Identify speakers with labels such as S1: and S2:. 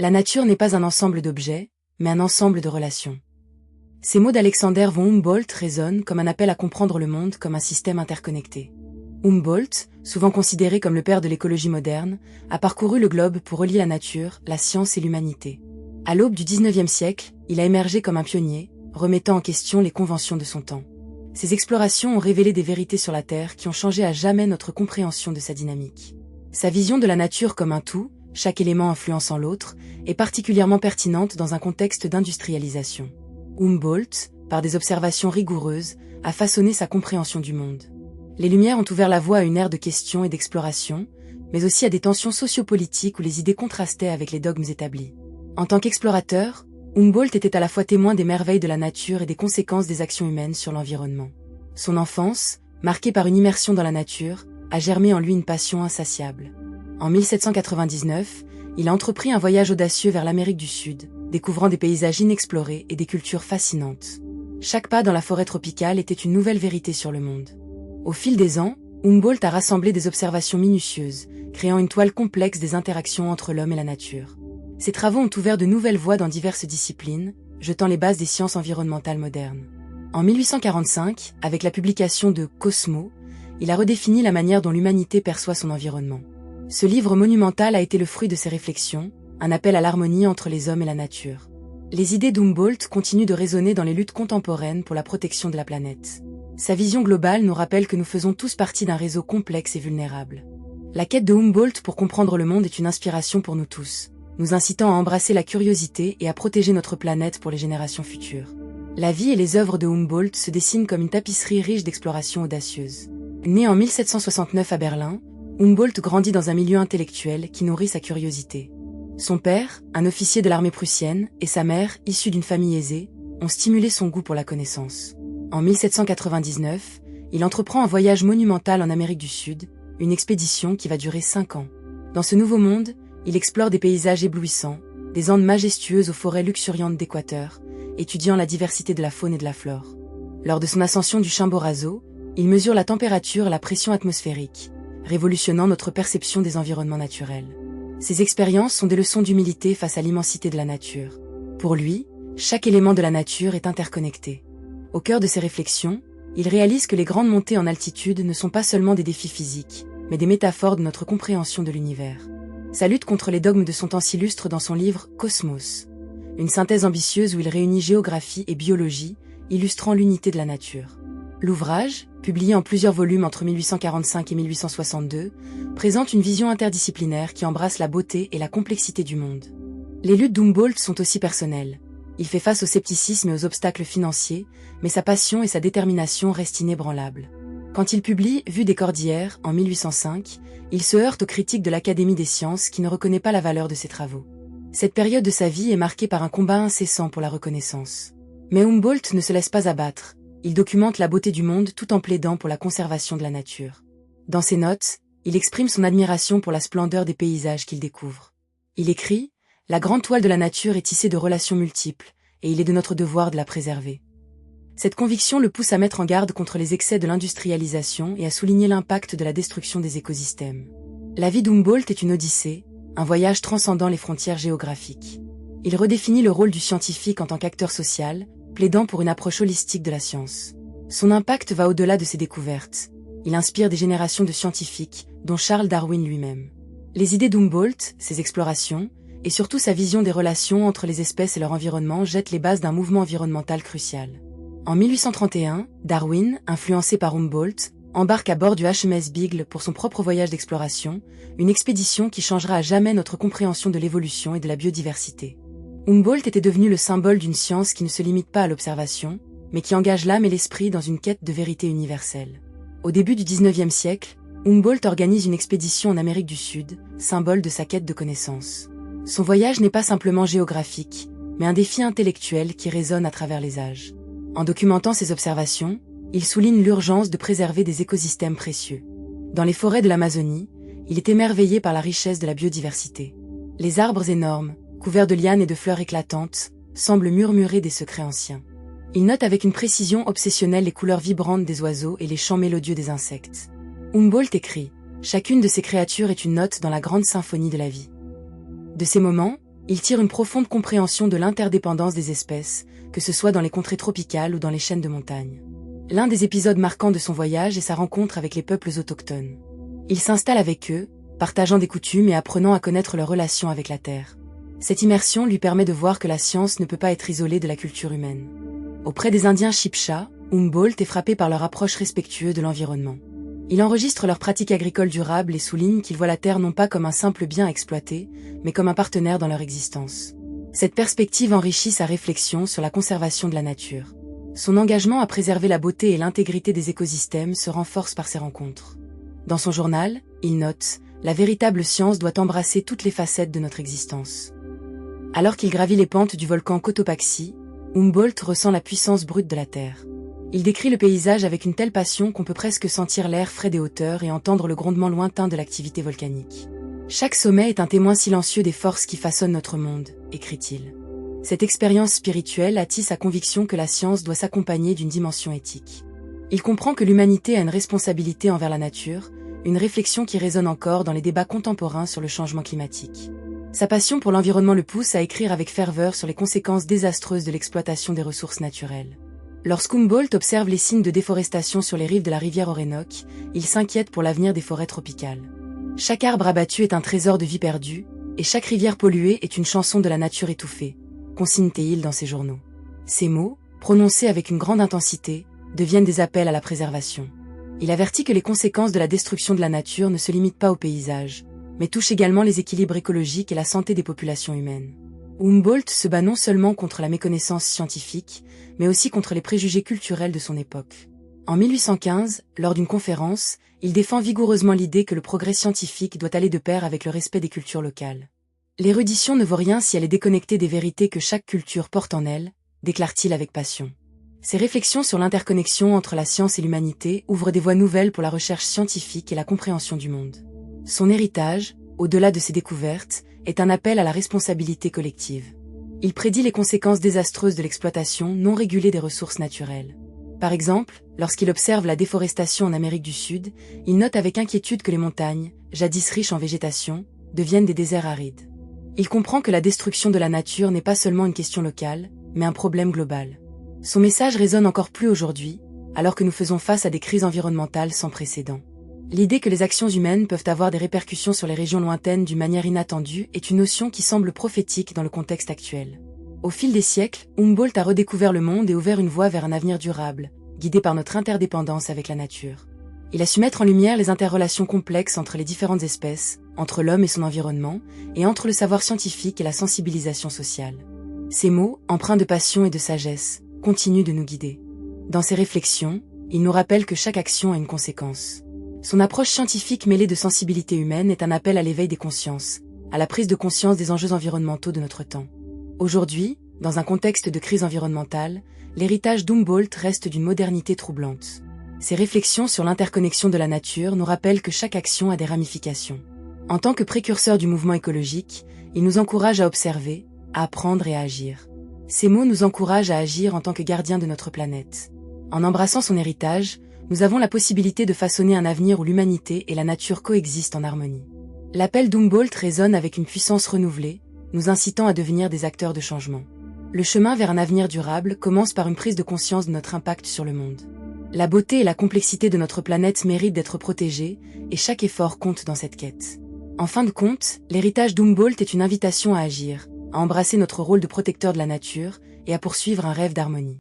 S1: La nature n'est pas un ensemble d'objets, mais un ensemble de relations. Ces mots d'Alexander von Humboldt résonnent comme un appel à comprendre le monde comme un système interconnecté. Humboldt, souvent considéré comme le père de l'écologie moderne, a parcouru le globe pour relier la nature, la science et l'humanité. À l'aube du XIXe siècle, il a émergé comme un pionnier, remettant en question les conventions de son temps. Ses explorations ont révélé des vérités sur la Terre qui ont changé à jamais notre compréhension de sa dynamique. Sa vision de la nature comme un tout, chaque élément influençant l'autre, est particulièrement pertinente dans un contexte d'industrialisation. Humboldt, par des observations rigoureuses, a façonné sa compréhension du monde. Les Lumières ont ouvert la voie à une ère de questions et d'exploration, mais aussi à des tensions sociopolitiques où les idées contrastaient avec les dogmes établis. En tant qu'explorateur, Humboldt était à la fois témoin des merveilles de la nature et des conséquences des actions humaines sur l'environnement. Son enfance, marquée par une immersion dans la nature, a germé en lui une passion insatiable. En 1799, il a entrepris un voyage audacieux vers l'Amérique du Sud, découvrant des paysages inexplorés et des cultures fascinantes. Chaque pas dans la forêt tropicale était une nouvelle vérité sur le monde. Au fil des ans, Humboldt a rassemblé des observations minutieuses, créant une toile complexe des interactions entre l'homme et la nature. Ses travaux ont ouvert de nouvelles voies dans diverses disciplines, jetant les bases des sciences environnementales modernes. En 1845, avec la publication de Cosmos, il a redéfini la manière dont l'humanité perçoit son environnement. Ce livre monumental a été le fruit de ses réflexions, un appel à l'harmonie entre les hommes et la nature. Les idées d'Humboldt continuent de résonner dans les luttes contemporaines pour la protection de la planète. Sa vision globale nous rappelle que nous faisons tous partie d'un réseau complexe et vulnérable. La quête de Humboldt pour comprendre le monde est une inspiration pour nous tous, nous incitant à embrasser la curiosité et à protéger notre planète pour les générations futures. La vie et les œuvres de Humboldt se dessinent comme une tapisserie riche d'explorations audacieuses. Né en 1769 à Berlin, Humboldt grandit dans un milieu intellectuel qui nourrit sa curiosité. Son père, un officier de l'armée prussienne, et sa mère, issue d'une famille aisée, ont stimulé son goût pour la connaissance. En 1799, il entreprend un voyage monumental en Amérique du Sud, une expédition qui va durer 5 ans. Dans ce nouveau monde, il explore des paysages éblouissants, des Andes majestueuses aux forêts luxuriantes d'Équateur, étudiant la diversité de la faune et de la flore. Lors de son ascension du Chimborazo, il mesure la température et la pression atmosphérique, révolutionnant notre perception des environnements naturels. Ces expériences sont des leçons d'humilité face à l'immensité de la nature. Pour lui, chaque élément de la nature est interconnecté. Au cœur de ses réflexions, il réalise que les grandes montées en altitude ne sont pas seulement des défis physiques, mais des métaphores de notre compréhension de l'univers. Sa lutte contre les dogmes de son temps s'illustre dans son livre Cosmos, une synthèse ambitieuse où il réunit géographie et biologie, illustrant l'unité de la nature. L'ouvrage, publié en plusieurs volumes entre 1845 et 1862, présente une vision interdisciplinaire qui embrasse la beauté et la complexité du monde. Les luttes d'Humboldt sont aussi personnelles. Il fait face au scepticisme et aux obstacles financiers, mais sa passion et sa détermination restent inébranlables. Quand il publie Vue des Cordillères en 1805, il se heurte aux critiques de l'Académie des sciences qui ne reconnaît pas la valeur de ses travaux. Cette période de sa vie est marquée par un combat incessant pour la reconnaissance. Mais Humboldt ne se laisse pas abattre. Il documente la beauté du monde tout en plaidant pour la conservation de la nature. Dans ses notes, il exprime son admiration pour la splendeur des paysages qu'il découvre. Il écrit « La grande toile de la nature est tissée de relations multiples, et il est de notre devoir de la préserver. » Cette conviction le pousse à mettre en garde contre les excès de l'industrialisation et à souligner l'impact de la destruction des écosystèmes. La vie d'Humboldt est une odyssée, un voyage transcendant les frontières géographiques. Il redéfinit le rôle du scientifique en tant qu'acteur social, plaidant pour une approche holistique de la science. Son impact va au-delà de ses découvertes. Il inspire des générations de scientifiques, dont Charles Darwin lui-même. Les idées d'Humboldt, ses explorations, et surtout sa vision des relations entre les espèces et leur environnement jettent les bases d'un mouvement environnemental crucial. En 1831, Darwin, influencé par Humboldt, embarque à bord du HMS Beagle pour son propre voyage d'exploration, une expédition qui changera à jamais notre compréhension de l'évolution et de la biodiversité. Humboldt était devenu le symbole d'une science qui ne se limite pas à l'observation, mais qui engage l'âme et l'esprit dans une quête de vérité universelle. Au début du XIXe siècle, Humboldt organise une expédition en Amérique du Sud, symbole de sa quête de connaissances. Son voyage n'est pas simplement géographique, mais un défi intellectuel qui résonne à travers les âges. En documentant ses observations, il souligne l'urgence de préserver des écosystèmes précieux. Dans les forêts de l'Amazonie, il est émerveillé par la richesse de la biodiversité. Les arbres énormes, couverts de lianes et de fleurs éclatantes, semblent murmurer des secrets anciens. Il note avec une précision obsessionnelle les couleurs vibrantes des oiseaux et les chants mélodieux des insectes. Humboldt écrit « Chacune de ces créatures est une note dans la grande symphonie de la vie ». De ces moments, il tire une profonde compréhension de l'interdépendance des espèces, que ce soit dans les contrées tropicales ou dans les chaînes de montagnes. L'un des épisodes marquants de son voyage est sa rencontre avec les peuples autochtones. Il s'installe avec eux, partageant des coutumes et apprenant à connaître leurs relations avec la Terre. Cette immersion lui permet de voir que la science ne peut pas être isolée de la culture humaine. Auprès des Indiens Chibcha, Humboldt est frappé par leur approche respectueuse de l'environnement. Il enregistre leurs pratiques agricoles durables et souligne qu'ils voient la Terre non pas comme un simple bien à exploiter, mais comme un partenaire dans leur existence. Cette perspective enrichit sa réflexion sur la conservation de la nature. Son engagement à préserver la beauté et l'intégrité des écosystèmes se renforce par ces rencontres. Dans son journal, il note « La véritable science doit embrasser toutes les facettes de notre existence ». Alors qu'il gravit les pentes du volcan Cotopaxi, Humboldt ressent la puissance brute de la Terre. Il décrit le paysage avec une telle passion qu'on peut presque sentir l'air frais des hauteurs et entendre le grondement lointain de l'activité volcanique. Chaque sommet est un témoin silencieux des forces qui façonnent notre monde, écrit-il. Cette expérience spirituelle attise sa conviction que la science doit s'accompagner d'une dimension éthique. Il comprend que l'humanité a une responsabilité envers la nature, une réflexion qui résonne encore dans les débats contemporains sur le changement climatique. Sa passion pour l'environnement le pousse à écrire avec ferveur sur les conséquences désastreuses de l'exploitation des ressources naturelles. Lorsqu'Humboldt observe les signes de déforestation sur les rives de la rivière Orénoque, il s'inquiète pour l'avenir des forêts tropicales. Chaque arbre abattu est un trésor de vie perdu, et chaque rivière polluée est une chanson de la nature étouffée, consigne-t-il dans ses journaux. Ces mots, prononcés avec une grande intensité, deviennent des appels à la préservation. Il avertit que les conséquences de la destruction de la nature ne se limitent pas au paysage, mais touchent également les équilibres écologiques et la santé des populations humaines. Humboldt se bat non seulement contre la méconnaissance scientifique, mais aussi contre les préjugés culturels de son époque. En 1815, lors d'une conférence, il défend vigoureusement l'idée que le progrès scientifique doit aller de pair avec le respect des cultures locales. L'érudition ne vaut rien si elle est déconnectée des vérités que chaque culture porte en elle, déclare-t-il avec passion. Ses réflexions sur l'interconnexion entre la science et l'humanité ouvrent des voies nouvelles pour la recherche scientifique et la compréhension du monde. Son héritage, au-delà de ses découvertes, est un appel à la responsabilité collective. Il prédit les conséquences désastreuses de l'exploitation non régulée des ressources naturelles. Par exemple, lorsqu'il observe la déforestation en Amérique du Sud, il note avec inquiétude que les montagnes, jadis riches en végétation, deviennent des déserts arides. Il comprend que la destruction de la nature n'est pas seulement une question locale, mais un problème global. Son message résonne encore plus aujourd'hui, alors que nous faisons face à des crises environnementales sans précédent. L'idée que les actions humaines peuvent avoir des répercussions sur les régions lointaines d'une manière inattendue est une notion qui semble prophétique dans le contexte actuel. Au fil des siècles, Humboldt a redécouvert le monde et ouvert une voie vers un avenir durable, guidé par notre interdépendance avec la nature. Il a su mettre en lumière les interrelations complexes entre les différentes espèces, entre l'homme et son environnement, et entre le savoir scientifique et la sensibilisation sociale. Ces mots, empreints de passion et de sagesse, continuent de nous guider. Dans ses réflexions, il nous rappelle que chaque action a une conséquence. Son approche scientifique mêlée de sensibilité humaine est un appel à l'éveil des consciences, à la prise de conscience des enjeux environnementaux de notre temps. Aujourd'hui, dans un contexte de crise environnementale, l'héritage d'Humboldt reste d'une modernité troublante. Ses réflexions sur l'interconnexion de la nature nous rappellent que chaque action a des ramifications. En tant que précurseur du mouvement écologique, il nous encourage à observer, à apprendre et à agir. Ces mots nous encouragent à agir en tant que gardiens de notre planète. En embrassant son héritage, nous avons la possibilité de façonner un avenir où l'humanité et la nature coexistent en harmonie. L'appel d'Humboldt résonne avec une puissance renouvelée, nous incitant à devenir des acteurs de changement. Le chemin vers un avenir durable commence par une prise de conscience de notre impact sur le monde. La beauté et la complexité de notre planète méritent d'être protégées, et chaque effort compte dans cette quête. En fin de compte, l'héritage d'Humboldt est une invitation à agir, à embrasser notre rôle de protecteur de la nature, et à poursuivre un rêve d'harmonie.